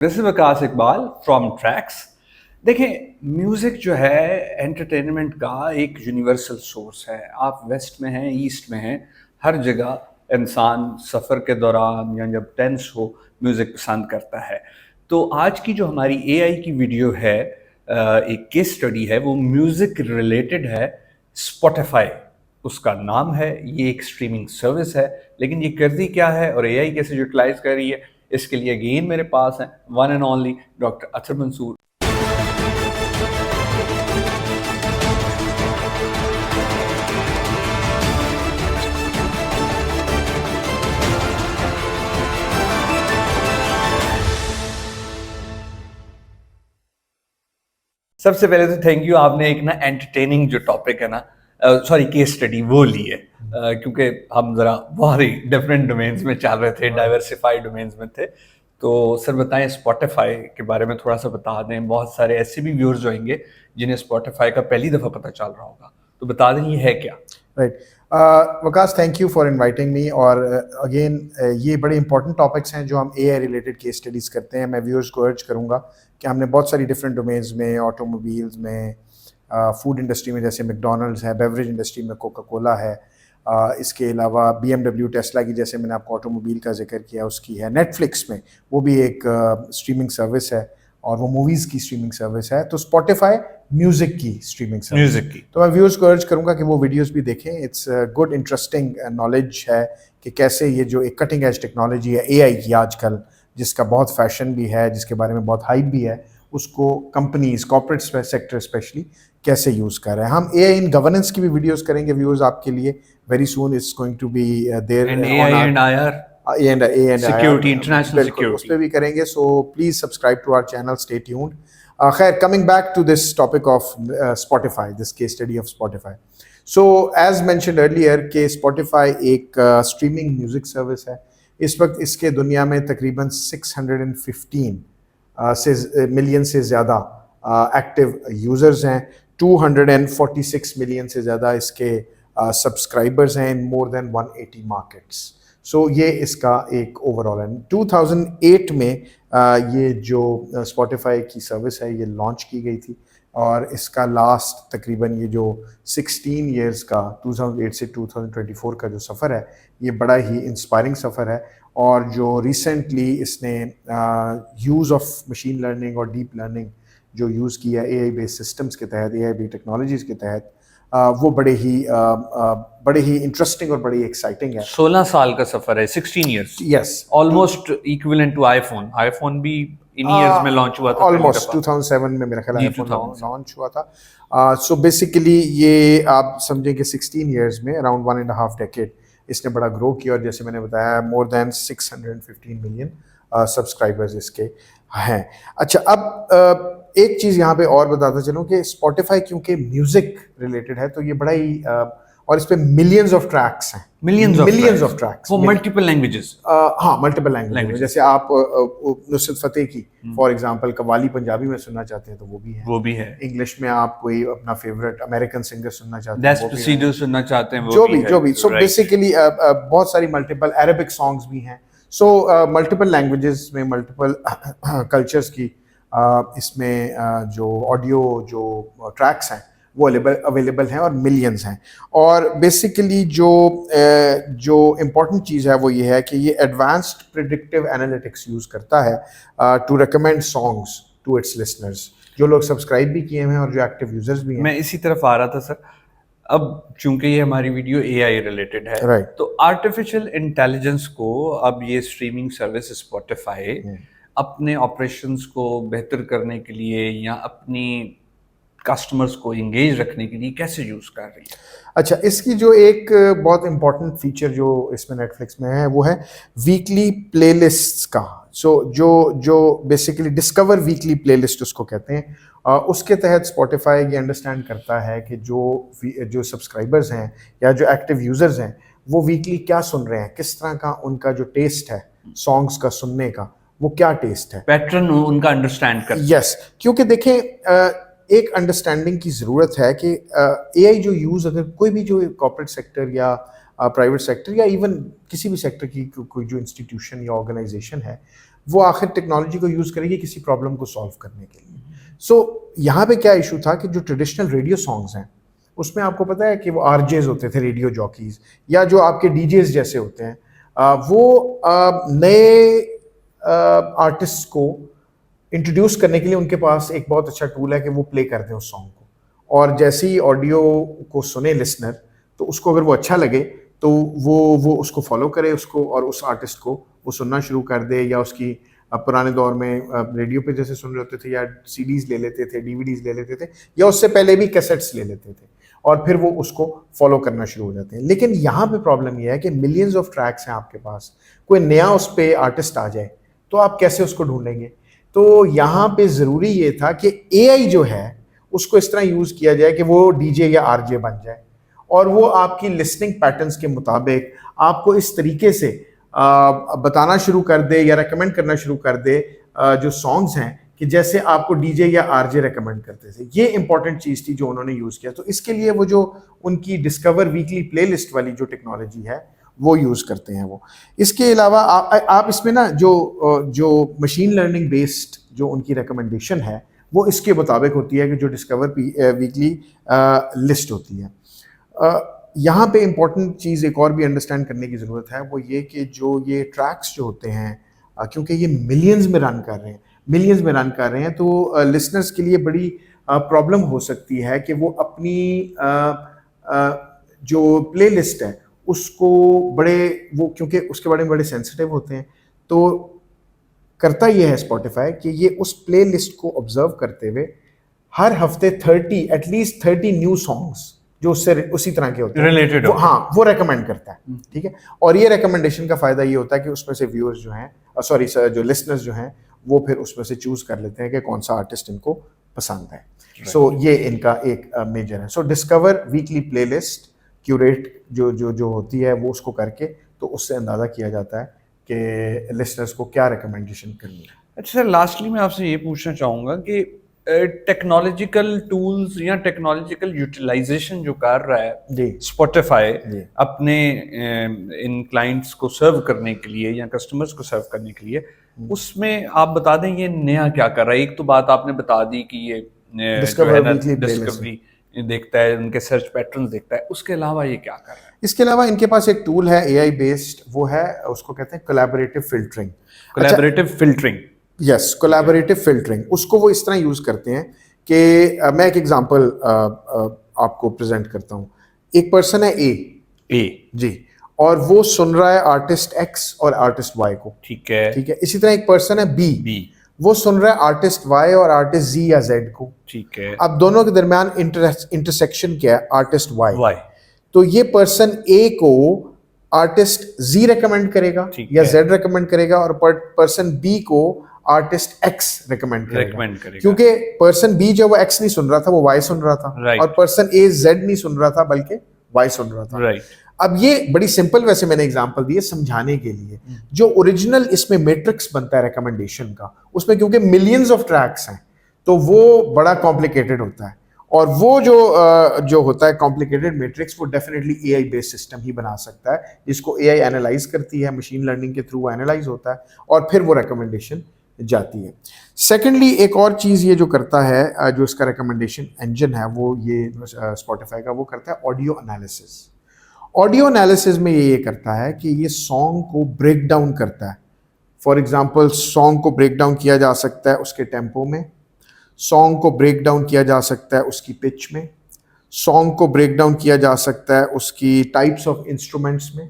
This is Waqas Iqbal from tracks. देखें, music जो है एंटरटेनमेंट का एक यूनिवर्सल सोर्स है। आप वेस्ट में हैं, ईस्ट में हैं, हर जगह इंसान सफ़र के दौरान या जब टेंस हो म्यूज़िक पसंद करता है। तो आज की जो हमारी एआई की वीडियो है, एक केस स्टडी है, वो म्यूज़िक रिलेटेड है। स्पॉटिफाई उसका नाम है। ये एक स्ट्रीमिंग सर्विस है, लेकिन ये करती क्या है और एआई कैसे यूटिलाइज कर रही है, इसके लिए अगेन मेरे पास है वन एंड ओनली डॉक्टर अतर मंसूर। सबसे पहले तो थैंक यू, आपने एक ना एंटरटेनिंग जो टॉपिक है ना, सॉरी केस स्टडी वो ली है, क्योंकि हम ज़रा बहुत ही डिफरेंट डोमेन्स में चल रहे थे, डाइवर्सिफाइड डोमेन्स में थे। तो सर बताएं, स्पॉटिफाई के बारे में थोड़ा सा बता दें। बहुत सारे ऐसे भी व्यूअर्स होंगे जिन्हें स्पॉटिफाई का पहली दफ़ा पता चल रहा होगा, तो बता दें ये है क्या। Right. Waqas, thank you for inviting me. और अगेन ये बड़े इंपॉर्टेंट टॉपिक्स हैं जो हम एआई रिलेटेड केस स्टडीज़ करते हैं। मैं व्यूअर्स को अर्ज करूंगा कि हमने बहुत सारी डिफरेंट डोमेन्स में, ऑटोमोबाइल्स में, फूड इंडस्ट्री में जैसे मैकडोनल्ड्स है, बेवरेज इंडस्ट्री में कोका कोला है, इसके अलावा BMW, टेस्ला की, जैसे मैंने आपको ऑटोमोबाइल का जिक्र किया, उसकी है। नेटफ्लिक्स में वो भी एक स्ट्रीमिंग सर्विस है और वो मूवीज़ की स्ट्रीमिंग सर्विस है। तो स्पॉटिफाई म्यूज़िक की स्ट्रीमिंग सर्विस। म्यूजिक की तो मैं व्यूअर्स को अर्ज करूंगा कि वो वीडियोस भी देखें। इट्स गुड इंटरेस्टिंग नॉलेज है कि कैसे ये जो एक कटिंग एज टेक्नोलॉजी है एआई की आजकल, जिसका बहुत फैशन भी है, जिसके बारे में बहुत हाइप भी है, उसको कंपनीज, कॉर्पोरेट सेक्टर स्पेशली कैसे यूज़ कर रहे हैं। हम एआई इन गवर्नेंस की भी वीडियोस करेंगे व्यूअर्स आपके लिए। Very soon it's going to be there and on AI our and IR A and security, IR, international बिल्कुल उस सिक्योरिटी। पर भी करेंगे। So please subscribe to our channel, stay tuned. खैर, coming back to this topic of Spotify, this case study of Spotify. So as mentioned earlier के Spotify एक streaming music service है। इस वक्त इसके दुनिया में तकरीबन 615 से मिलियन से ज़्यादा एक्टिव यूज़र्स हैं। 246 मिलियन से ज़्यादा इसके सब्सक्राइबर्स हैं इन मोर देन 180 मार्केट्स। सो ये इसका एक ओवरऑल है। 2008 में ये जो स्पॉटिफाई की सर्विस है ये लॉन्च की गई थी और इसका लास्ट तकरीबन ये जो 16 इयर्स का 2008 से 2024 का जो सफ़र है, ये बड़ा ही इंस्पायरिंग सफ़र है। और जो रिसेंटली इसने यूज़ ऑफ मशीन लर्निंग और डीप लर्निंग जो यूज़ किया एआई बेस्ड सिस्टम्स के तहत, एआई बेस्ड टेक्नोलॉजीज़ के तहत, वो बड़े ही इंटरेस्टिंग और बड़ी एक्साइटिंग है। 16 साल का सफर है, 16 years, yes, almost equivalent to iPhone. IPhone भी इन इयर्स में लॉन्च हुआ था पहली ऑलमोस्ट दफा। 2007 में मेरा ख्याल जी, आईफोन 2000 लॉन्च हुआ था। सो बेसिकली ये आप समझें कि 16 इयर्स में अराउंड 1.5 डेकेड इसने बड़ा ग्रो किया और जैसे मैंने बताया मोर देन 615 मिलियन सब्सक्राइबर्स इसके हैं। अच्छा, अब एक चीज़ यहाँ पे और बताता चलूँ कि स्पॉटिफाई क्योंकि म्यूज़िक रिलेटेड है तो ये बड़ा ही और इस पे मिलियंस ऑफ ट्रैक्स हैं, millions of tracks for multiple languages. हाँ, मल्टीपल लैंग्वेज में। जैसे आप नुसरत फतेह की फॉर एग्जांपल कव्वाली पंजाबी में सुनना चाहते हैं तो वो भी है। इंग्लिश में आप कोई अपना फेवरेट अमेरिकन सिंगर सुनना चाहते हैं, डेस्पासितो सुनना चाहते हैं, जो भी। सो बेसिकली बहुत सारी मल्टीपल अरेबिक सॉन्ग्स भी हैं। सो मल्टीपल लैंग्वेजेस में मल्टीपल कल्चर्स की इसमें जो ऑडियो जो ट्रैक्स हैं वो अवेलेबल हैं और मिलियंस हैं। और बेसिकली जो इम्पॉर्टेंट चीज़ है वो ये है कि ये एडवांस्ड प्रिडिक्टिव एनालिटिक्स यूज़ करता है to recommend songs to its listeners, जो लोग सब्सक्राइब भी किए हैं और जो एक्टिव यूजर्स भी हैं। मैं इसी तरफ आ रहा था सर। अब चूंकि ये हमारी वीडियो एआई रिलेटेड है, राइट, तो आर्टिफिशियल इंटेलिजेंस को अब ये स्ट्रीमिंग सर्विस स्पॉटिफाई अपने ऑपरेशंस को बेहतर करने के लिए या अपनी कस्टमर्स को इंगेज रखने के लिए कैसे यूज कर रही है। अच्छा, इसकी जो एक बहुत इंपॉर्टेंट फीचर जो इसमें नेटफ्लिक्स में है वो है वीकली प्लेलिस्ट्स का। सो जो बेसिकली डिस्कवर वीकली प्लेलिस्ट उसको कहते हैं। उसके तहत स्पॉटिफाई ये अंडरस्टैंड करता है कि जो सब्सक्राइबर्स हैं या जो एक्टिव यूजर्स हैं वो वीकली क्या सुन रहे हैं, किस तरह का उनका जो टेस्ट है सॉन्ग्स का सुनने का, वो क्या टेस्ट है, पैटर्न उनका अंडरस्टैंड कर। यस, क्योंकि देखें एक अंडरस्टैंडिंग की ज़रूरत है कि एआई जो यूज़, अगर कोई भी जो कॉर्पोरेट सेक्टर या प्राइवेट सेक्टर या इवन किसी भी सेक्टर की कोई जो इंस्टीट्यूशन या ऑर्गेनाइजेशन है, वो आखिर टेक्नोलॉजी को यूज़ करेगी किसी प्रॉब्लम को सॉल्व करने के लिए। सो यहाँ पे क्या इशू था कि जो ट्रेडिशनल रेडियो सॉन्ग्स हैं उसमें आपको पता है कि वो आरजेज होते थे, रेडियो जॉकीज, या जो आपके डीजेस जैसे होते हैं, वो नए आर्टिस्ट को इंट्रोड्यूस करने के लिए उनके पास एक बहुत अच्छा टूल है कि वो प्ले कर दें उस सॉन्ग को, और जैसे ही ऑडियो को सुने लिसनर, तो उसको अगर वो अच्छा लगे तो वो उसको फॉलो करे उसको, और उस आर्टिस्ट को वो सुनना शुरू कर दे, या उसकी पुराने दौर में रेडियो पे जैसे सुन रहे होते थे, या सीडीज ले लेते थे, डीवीडीज ले लेते थे, या उससे पहले भी कैसेट्स ले लेते थे, और फिर वो उसको फॉलो करना शुरू हो जाते हैं। लेकिन यहाँ पे प्रॉब्लम ये है कि मिलियंस ऑफ ट्रैक्स हैं आपके पास, कोई नया उस पर आर्टिस्ट आ जाए तो आप कैसे उसको ढूंढेंगे? तो यहाँ पे ज़रूरी ये था कि एआई जो है उसको इस तरह यूज़ किया जाए कि वो डीजे या आरजे बन जाए, और वो आपकी लिसनिंग पैटर्न्स के मुताबिक आपको इस तरीके से बताना शुरू कर दे या रेकमेंड करना शुरू कर दे जो सॉन्ग्स हैं, कि जैसे आपको डीजे या आरजे रेकमेंड करते थे। ये इंपॉर्टेंट चीज़ थी जो उन्होंने यूज़ किया। तो इसके लिए वो जो उनकी डिस्कवर वीकली प्लेलिस्ट वाली जो टेक्नोलॉजी है वो यूज़ करते हैं वो। इसके अलावा आप इसमें ना जो मशीन लर्निंग बेस्ड जो उनकी रिकमेंडेशन है वो इसके मुताबिक होती है कि जो डिस्कवर वीकली लिस्ट होती है। यहाँ पे इम्पॉर्टेंट चीज़ एक और भी अंडरस्टैंड करने की ज़रूरत है, वो ये कि जो ये ट्रैक्स जो होते हैं, क्योंकि ये मिलियंस में रन कर रहे हैं, तो लिसनर्स के लिए बड़ी प्रॉब्लम हो सकती है कि वो अपनी जो प्ले लिस्ट है उसको क्योंकि उसके बारे में बड़े सेंसिटिव होते हैं, तो करता ये है स्पॉटिफाई कि ये उस प्ले लिस्ट को ऑब्जर्व करते हुए हर हफ्ते एटलीस्ट 30 न्यू सॉन्ग्स जो उससे उसी तरह के होते हैं रिलेटेड, वो रेकमेंड करता है। ठीक है, और ये रेकमेंडेशन का फायदा ये होता है कि उसमें से व्यूअर्स जो हैं, जो लिसनर्स जो हैं, वो फिर उसमें से चूज कर लेते हैं कि कौन सा आर्टिस्ट इनको पसंद है। सो ये इनका एक मेजर है। सो डिस्कवर वीकली प्लेलिस्ट क्यूरेट जो होती है वो उसको करके, तो उससे अंदाजा किया जाता है कि लिसनर्स को क्या रिकमेंडेशन करनी है। अच्छा, लास्टली मैं आपसे ये पूछना चाहूँगा कि टेक्नोलॉजिकल टूल्स या टेक्नोलॉजिकल यूटिलाइजेशन जो कर रहा है स्पॉटिफाई अपने इन क्लाइंट्स को सर्व करने के लिए या कस्टमर्स को सर्व करने के लिए, उसमें आप बता दें ये नया क्या कर रहा है? एक तो बात आपने बता दी कि ये डिस्कवरी देखता है, उनके सर्च पैटर्न देखता है, उसके अलावा ये क्या कर रहा है? इसके अलावा इनके पास एक टूल है एआई बेस्ड, वो है, उसको कहते हैं collaborative filtering. Yes, collaborative filtering. उसको वो इस तरह यूज करते हैं कि मैं एक एग्जांपल आपको प्रेजेंट करता हूँ। एक पर्सन है ए जी, और वो सुन रहा है आर्टिस्ट एक्स और आर्टिस्ट वाई को। ठीक है। इसी तरह एक पर्सन है बी, वो सुन रहा है आर्टिस्ट वाई और आर्टिस्ट जी या जेड को। ठीक है। अब दोनों के दरमियान इंटरसेक्शन क्या है? Artist Y. तो ये पर्सन ए को आर्टिस्ट जी रेकमेंड करेगा या जेड रेकमेंड करेगा, और पर्सन बी को आर्टिस्ट एक्स रेकमेंड करेगा, क्योंकि पर्सन बी जो वो एक्स नहीं सुन रहा था, वो वाई सुन रहा था, और पर्सन ए जेड नहीं सुन रहा था बल्कि वाई सुन रहा था। अब ये बड़ी सिंपल, वैसे मैंने एग्जांपल दी है समझाने के लिए। जो ओरिजिनल इसमें मैट्रिक्स बनता है रिकमेंडेशन का, उसमें क्योंकि मिलियंस ऑफ ट्रैक्स हैं तो वो बड़ा कॉम्प्लिकेटेड होता है, और वो जो होता है कॉम्प्लिकेटेड मैट्रिक्स, वो डेफिनेटली एआई बेस्ड सिस्टम ही बना सकता है, जिसको एआई एनालाइज करती है, मशीन लर्निंग के थ्रू एनालाइज होता है, और फिर वो रिकमेंडेशन जाती है। सेकेंडली, एक और चीज़ ये जो करता है, जो इसका रिकमेंडेशन इंजन है, वो ये स्पॉटिफाई का, वो करता है ऑडियो एनालिसिस। ऑडियो एनालिसिस में ये करता है कि ये सॉन्ग को ब्रेक डाउन करता है। फॉर एग्जांपल, सॉन्ग को ब्रेक डाउन किया जा सकता है उसके टेम्पो में, सॉन्ग को ब्रेक डाउन किया जा सकता है उसकी पिच में, सॉन्ग को ब्रेक डाउन किया जा सकता है उसकी टाइप्स ऑफ इंस्ट्रूमेंट्स में,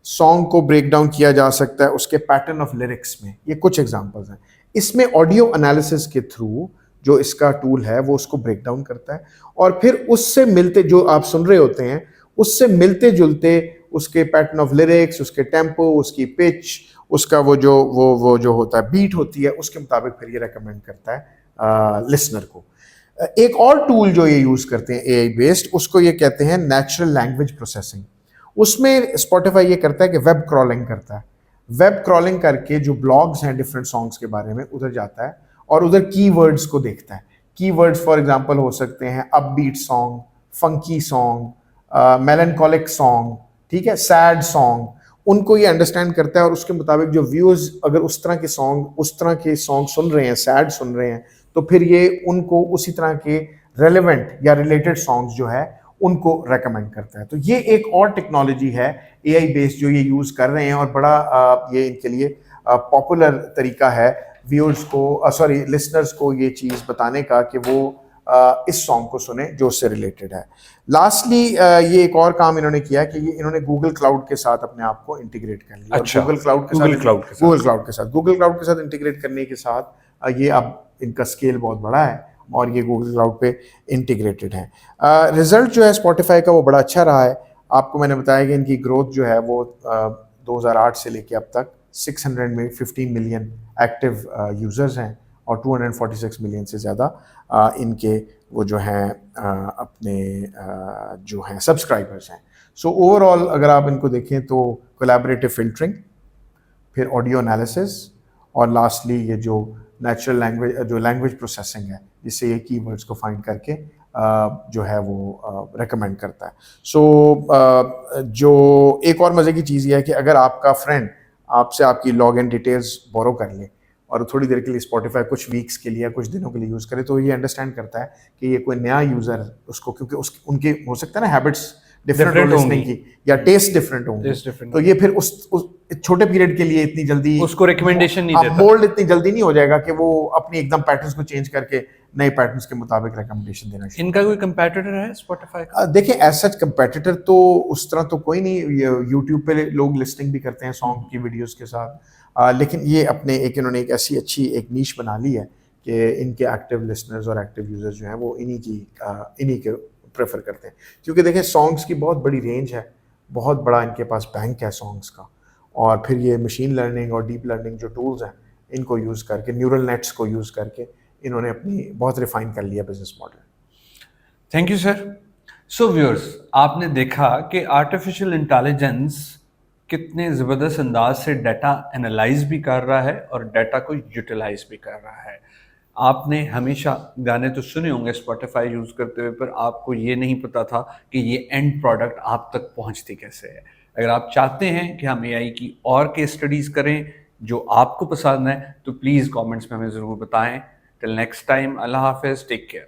सॉन्ग को ब्रेक डाउन किया जा सकता है उसके पैटर्न ऑफ लिरिक्स में। ये कुछ एग्जांपल्स हैं। इसमें ऑडियो एनालिसिस के थ्रू जो इसका टूल है वो उसको ब्रेक डाउन करता है, और फिर उससे मिलते, जो आप सुन रहे होते हैं उससे मिलते जुलते उसके पैटर्न ऑफ लिरिक्स, उसके टेम्पो, उसकी पिच, उसका वो जो होता है बीट होती है, उसके मुताबिक फिर ये रेकमेंड करता है लिसनर को। एक और टूल जो ये यूज करते हैं एआई बेस्ड, उसको ये कहते हैं नेचुरल लैंग्वेज प्रोसेसिंग। उसमें स्पॉटिफाई ये करता है कि वेब क्रॉलिंग करता है। वेब क्रॉलिंग करके जो ब्लॉग्स हैं डिफरेंट सॉन्ग्स के बारे में, उधर जाता है और उधर कीवर्ड्स को देखता है। कीवर्ड्स फॉर एग्जांपल हो सकते हैं upbeat song, funky song, melancholic song, ठीक है, सैड सॉन्ग। उनको ये अंडरस्टैंड करता है और उसके मुताबिक जो व्यूअर्स अगर उस तरह के सॉन्ग सुन रहे हैं, सैड सुन रहे हैं, तो फिर ये उनको उसी तरह के रेलेवेंट या रिलेटेड सॉन्ग्स जो है उनको रेकमेंड करता है। तो ये एक और टेक्नोलॉजी है एआई बेस्ड जो ये यूज़ कर रहे हैं और बड़ा ये इनके लिए पॉपुलर तरीका है व्यूअर्स को लिसनर्स को ये चीज़ बताने का कि वो इस सॉन्ग को सुने जो उससे रिलेटेड है। लास्टली ये एक और काम इन्होंने किया कि ये इन्होंने गूगल क्लाउड के साथ अपने आप को इंटीग्रेट कर लिया। अच्छा, गूगल क्लाउड के साथ इंटीग्रेट करने के साथ ये अब इनका स्केल बहुत बड़ा है और ये गूगल क्लाउड पे इंटीग्रेटेड है। रिजल्ट जो है स्पॉटिफाई का वो बड़ा अच्छा रहा है। आपको मैंने बताया कि इनकी ग्रोथ जो है वो 2008 से लेके अब तक 615 मिलियन एक्टिव यूज़र्स हैं और 246 मिलियन से ज़्यादा इनके वो जो हैं अपने जो हैं सब्सक्राइबर्स हैं। सो ओवरऑल अगर आप इनको देखें तो कोलैबोरेटिव फ़िल्टरिंग, फिर ऑडियो एनालिसिस और लास्टली ये जो नेचुरल लैंग्वेज प्रोसेसिंग है जिससे ये कीवर्ड्स को फाइंड करके जो है वो रेकमेंड करता है। सो जो एक और मज़े की चीज़ ये है कि अगर आपका फ्रेंड आपसे आपकी लॉग इन डिटेल्स बोरो कर ले और थोड़ी देर के लिए स्पॉटिफाई कुछ वीक्स के लिए या कुछ दिनों के लिए यूज़ करे, तो ये अंडरस्टैंड करता है कि ये कोई नया यूज़र उसको, क्योंकि उनके हो सकता है ना हैबिट्स डिफरेंट हो लिसनिंग की या टेस्ट डिफरेंट होंगे, तो ये फिर उस छोटे पीरियड के लिए इतनी जल्दी उसको रिकमेंडेशन नहीं देता, मोल्ड इतनी जल्दी नहीं हो जाएगा कि वो अपनी एकदम पैटर्न्स को चेंज करके नए पैटर्न्स के मुताबिक रिकमेंडेशन देना शुरू। इनका कोई कंपेटिटर है स्पॉटिफाई का? देखिए एज सच कंपेटिटर तो उस तरह तो कोई नहीं। यूट्यूब पे लोग लिस्टिंग भी करते हैं सॉन्ग की वीडियोस के साथ, लेकिन ये अपने इन्होंने एक ऐसी अच्छी एक नीश बना ली है कि इनके एक्टिव लिसनर्स और एक्टिव यूजर्स जो हैं वो इन्हीं के प्रेफर करते हैं। क्योंकि देखें सॉन्ग्स की बहुत बड़ी रेंज है, बहुत बड़ा इनके पास बैंक है सॉन्ग्स का, और फिर ये मशीन लर्निंग और डीप लर्निंग जो टूल्स हैं इनको यूज़ करके, न्यूरल नेट्स को यूज़ करके इन्होंने अपनी बहुत रिफाइन कर लिया business model. Thank you sir. So viewers, आपने देखा कि आर्टिफिशियल इंटेलिजेंस कितने ज़बरदस्त अंदाज से डाटा एनालाइज भी कर रहा है और डाटा को यूटिलाइज भी कर रहा है। आपने हमेशा गाने तो सुने होंगे स्पॉटिफाई यूज़ करते हुए, पर आपको ये नहीं पता था कि ये एंड प्रोडक्ट आप तक पहुंचती कैसे है। अगर आप चाहते हैं कि हम एआई की और केस स्टडीज़ करें जो आपको पसंद है, तो प्लीज़ कमेंट्स में हमें ज़रूर बताएं। टिल नेक्स्ट टाइम, अल्लाह हाफिज़, टेक केयर।